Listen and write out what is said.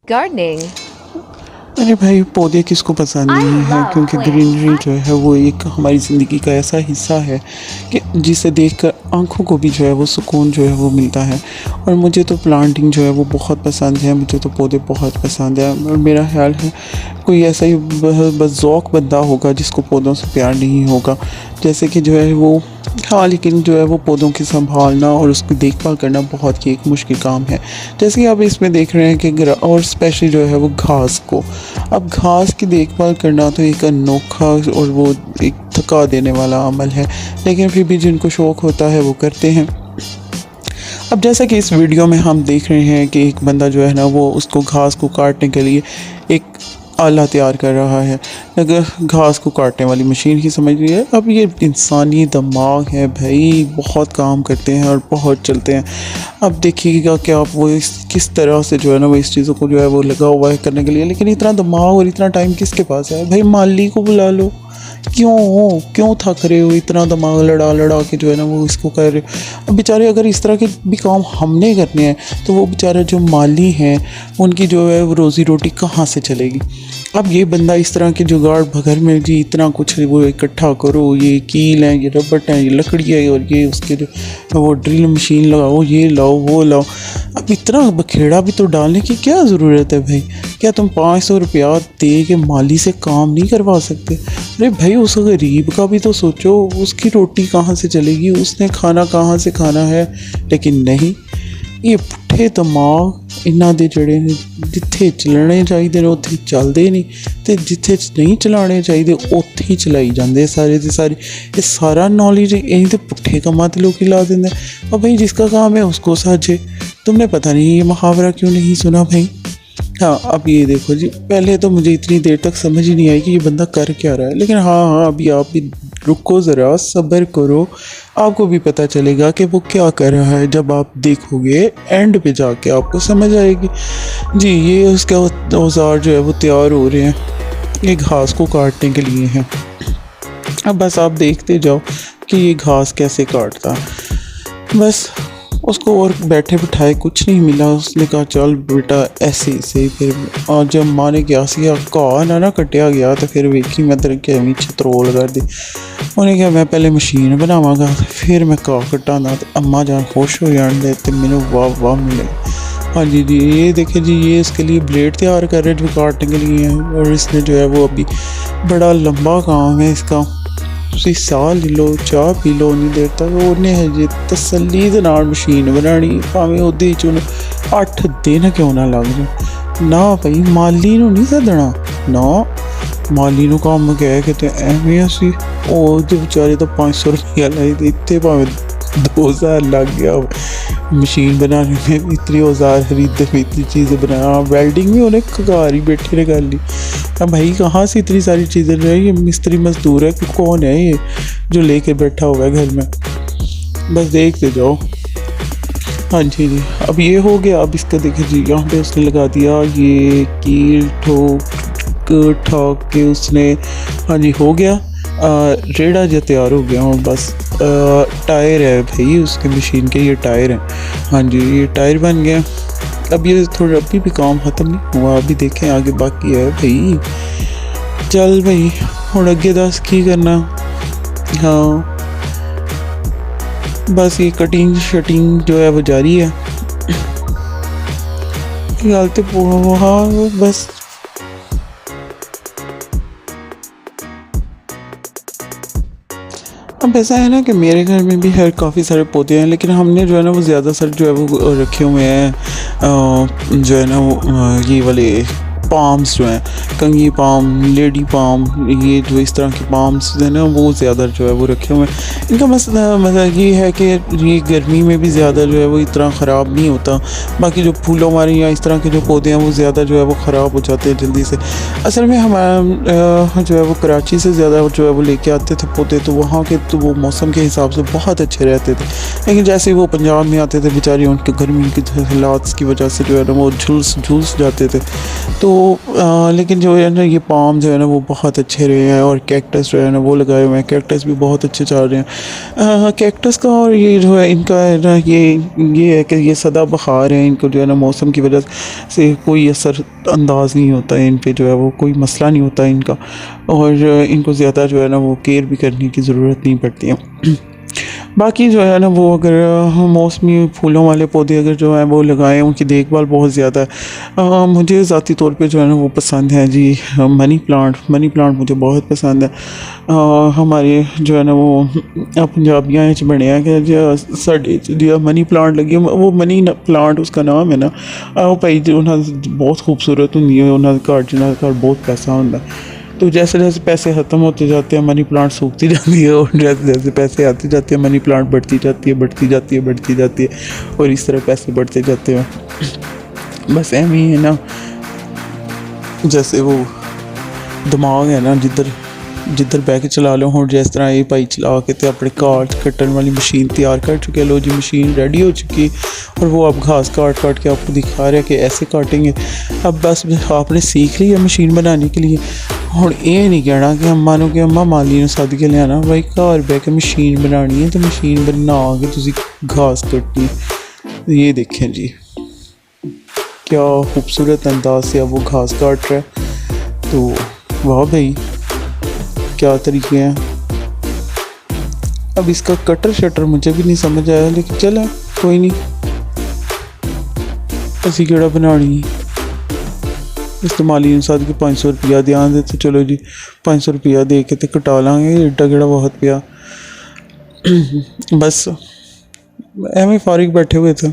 Gardening. अरे भाई पौधे किसको पसंद नहीं है, क्योंकि ग्रीनरी जो है वो एक हमारी ज़िंदगी का ऐसा हिस्सा है कि जिसे देखकर आंखों को भी जो है वो सुकून जो है वो मिलता है। और मुझे तो प्लांटिंग जो है वो बहुत पसंद है, मुझे तो पौधे बहुत पसंद है। और मेरा ख्याल है कोई ऐसा ही बस ज़ौक़ बंदा होगा जिसको पौधों से प्यार नहीं होगा। जैसे कि जो है वो हाँ, लेकिन जो है वो पौधों की संभालना और उसकी देखभाल करना बहुत ही एक मुश्किल काम है। जैसे कि आप इसमें देख रहे हैं कि और स्पेशली जो है वो घास को, अब घास की देखभाल करना तो एक अनोखा और वो एक थका देने वाला अमल है, लेकिन फिर भी जिनको शौक़ होता है वो करते हैं। अब जैसा कि इस वीडियो में हम देख रहे हैं कि एक बंदा जो है ना वो उसको घास को काटने के लिए एक आला तैयार कर रहा है, अगर घास को काटने वाली मशीन ही समझ लीजिए। अब ये इंसानी दिमाग है भाई, बहुत काम करते हैं और बहुत चलते हैं। अब देखिएगा कि आप वो किस तरह से जो है ना वो इस चीज़ों को जो है वो लगा हुआ है करने के लिए, लेकिन इतना दिमाग और इतना टाइम किसके पास है भाई? माली को बुला लो। क्यों थक रहे हो? इतना दिमाग लड़ा के जो है ना वो इसको कर रहे हो। अब बेचारे अगर इस तरह के भी काम हमने करने हैं तो वो बेचारे जो माली हैं उनकी जो है वो रोज़ी रोटी कहाँ से चलेगी? अब ये बंदा इस तरह के जुगाड़ भगर में जी इतना कुछ वो इकट्ठा करो, ये कील हैं, ये रबट हैं, ये लकड़ी है, और ये उसके जो वो ड्रिल मशीन लगाओ, ये लाओ वो लाओ। अब इतना बखेड़ा भी तो डालने की क्या ज़रूरत है भाई? क्या तुम 500 रुपया दे के माली से काम नहीं करवा सकते? अरे भाई उस गरीब का भी तो सोचो, उसकी रोटी कहाँ से चलेगी, उसने खाना कहाँ से खाना है। लेकिन नहीं, ये पुट्ठे दिमाग इन्हां दे जड़े ने जिथे चलने चाहिए ने उत्थे चलते नहीं, तो जिथे नहीं चलाने चाहिए उत्थे ही चलाई जाते सारे के सारे। ये सारा नॉलेज यहीं तो पुट्ठे कमां ते लोग ला देंगे। और भाई जिसका काम है उसको साझे। तुमने पता नहीं ये मुहावरा क्यों नहीं सुना भाई? हाँ, अब ये देखो जी, पहले तो मुझे इतनी देर तक समझ ही नहीं आई कि ये बंदा कर क्या रहा है, लेकिन हाँ अभी आप भी रुको ज़रा, सब्र करो, आपको भी पता चलेगा कि वो क्या कर रहा है। जब आप देखोगे एंड पे जाके आपको समझ आएगी। जी, ये उसका औजार जो है वो तैयार हो रहे हैं, ये घास को काटने के लिए हैं। अब बस आप देखते जाओ कि ये घास कैसे काटता। बस उसको और बैठे बिठाए कुछ नहीं मिला, उसने कहा चल बेटा ऐसे से। फिर और जब माँ ने क्या सिया घा ना कटिया गया तो फिर वेखी मैं तेरे के एवं छत्रोल कर दी। उन्हें कहा मैं पहले मशीन बनावागा फिर मैं घा कटाना, तो अम्मा जान खुश हो जाने तो मैंने वाह वाह मिले। हाँ जी जी, ये देखे जी, ये इसके लिए ब्लेड तैयार कर रहे जो काटने के लिए हैं। और इसने जो है वो अभी बड़ा लंबा काम है इसका। ਤੁਸੀਂ ਸਾਹ ਲੈ ਲਓ, ਚਾਹ ਪੀ ਲਓ, ਉਨੀ ਦੇਰ ਤੱਕ ਉਹਨੇ ਹਜੇ ਤਸੱਲੀ ਦੇ ਨਾਲ ਮਸ਼ੀਨ ਬਣਾਉਣੀ, ਭਾਵੇਂ ਉਹਦੇ 'ਚ ਉਹਨੂੰ 8 ਦਿਨ ਕਿਉਂ ਨਾ ਲੱਗ ਜਾਣ। ਨਾ ਭਾਈ ਮਾਲੀ ਨੂੰ ਨਹੀਂ ਸੱਦਣਾ, ਨਾ ਮਾਲੀ ਨੂੰ ਕੰਮ ਕਹਿ ਕੇ ਤੇ ਐਵੇਂ ਅਸੀਂ ਉਹਦੇ ਵਿਚਾਰੇ ਤਾਂ 500 रुपया ਲਾਏ ਤੇ ਇੱਥੇ ਭਾਵੇਂ 2000 लग गया मशीन बनाने में, इतनी औजार खरीदने में, इतनी चीज़ें बनाया। वेल्डिंग भी उन्हें घर ही बैठे ने कर ली। अब भाई कहाँ से इतनी सारी चीज़ें जो है, ये मिस्त्री मजदूर है कि कौन है ये जो लेके बैठा हुआ है घर में? बस देखते जाओ। हाँ जी जी, अब ये हो गया। अब इसका देखिए जी, यहाँ पे उसने लगा दिया ये कील ठोक के उसने, हाँ जी हो गया। रेड़ा जो तैयार हो गया और बस टायर है भाई उसके मशीन के, ये टायर हैं। हाँ जी, ये टायर बन गया। अब ये थोड़ा अभी भी काम ख़त्म नहीं हुआ, अभी देखें आगे बाकी है भाई। चल भाई हुण अगे दस की करना। हाँ बस ये कटिंग शटिंग जो है वो जारी है। गल तो हाँ बस अब ऐसा है ना कि मेरे घर में भी है काफ़ी सारे पौधे हैं, लेकिन हमने जो है ना वो ज़्यादा सर जो है वो रखे हुए हैं जो है ना वो ये वाले पाम्स जो हैं, कंगी पाम, लेडी पाम, ये जो इस तरह के पाम्स हैं ना वो ज़्यादा जो है वो रखे हुए हैं। इनका मसला ये है कि ये गर्मी में भी ज़्यादा जो है वो इतना ख़राब नहीं होता। बाकी जो फूलों वाले या इस तरह के जो पौधे हैं वो ज़्यादा जो है वो ख़राब हो जाते हैं जल्दी से। असल में हमारा जो है वो कराची से ज़्यादा जो है वो लेके आते थे पौधे, तो वहाँ के तो वो मौसम के हिसाब से बहुत अच्छे रहते थे। लेकिन जैसे वो पंजाब में आते थे बेचारे, उनके गर्मी के हालात की वजह से जो है ना वो झुलस जाते थे। तो लेकिन जो है ना ये पाम जो है ना वो बहुत अच्छे रहे हैं, और कैक्टस जो है ना वो लगाए हुए हैं, कैक्टस भी बहुत अच्छे चल रहे हैं। कैक्टस का और ये जो है इनका है ना ये है कि ये सदाबहार है, इनको जो है ना मौसम की वजह से कोई असर अंदाज नहीं होता है इन पे, जो है वो कोई मसला नहीं होता है इनका, और इनको ज़्यादा जो है ना वो केयर भी करने की ज़रूरत नहीं पड़ती है। बाकी जो है ना वो अगर मौसमी फूलों वाले पौधे अगर जो हैं वो लगाएं, उनकी देखभाल बहुत ज़्यादा है। मुझे ज़ाती तौर पे जो है ना वो पसंद है जी, मनी प्लांट मुझे बहुत पसंद है। हमारे जो है ना वो पंजाबियां च बने कि साढ़े जो मनी प्लांट लगी, वो मनी प्लांट उसका नाम है ना, वो भाई उन्होंने बहुत खूबसूरत होंगी है, उन्होंने घर जिन्होंने घर बहुत पैसा होंगे। तो जैसे जैसे पैसे ख़त्म होते जाते हैं मनी प्लांट सूखती जाती है, और जैसे जैसे पैसे आते जाते हैं मनी प्लांट बढ़ती जाती है, और इस तरह पैसे बढ़ते जाते हैं। बस एवं ही है ना, जैसे वो दिमाग है ना जिधर बह के चला लो, और जिस तरह ये भाई चला के तो अपने काट कट्टन वाली मशीन तैयार कर चुके, लो जी मशीन रेडी हो चुकी, और वो अब घास काट के आपको दिखा रहा है कि ऐसे काटेंगे। अब बस आपने सीख लिया मशीन बनाने के लिए, और ये नहीं कहना कि अम्मा नो कि अम्मा माली ने सद के लिया भाई घर बह के मशीन बनानी है, तो मशीन बना के तुसी घास कट्टनी। ये देखें जी क्या खूबसूरत अंदाज से अब वो घास काट रहा है। तो वाह भाई क्या तरीके हैं। अब इसका कटर शटर मुझे भी नहीं समझ आया, लेकिन चलो कोई नहीं, असी केड़ा बनानी इस्तेमाली इंसान के 500 रुपया ध्यान दे, तो चलो जी 500 रुपया दे के तो कटा लाँगे, एड्डा केड़ा बहुत पिया। बस एवं फारिग बैठे हुए थे।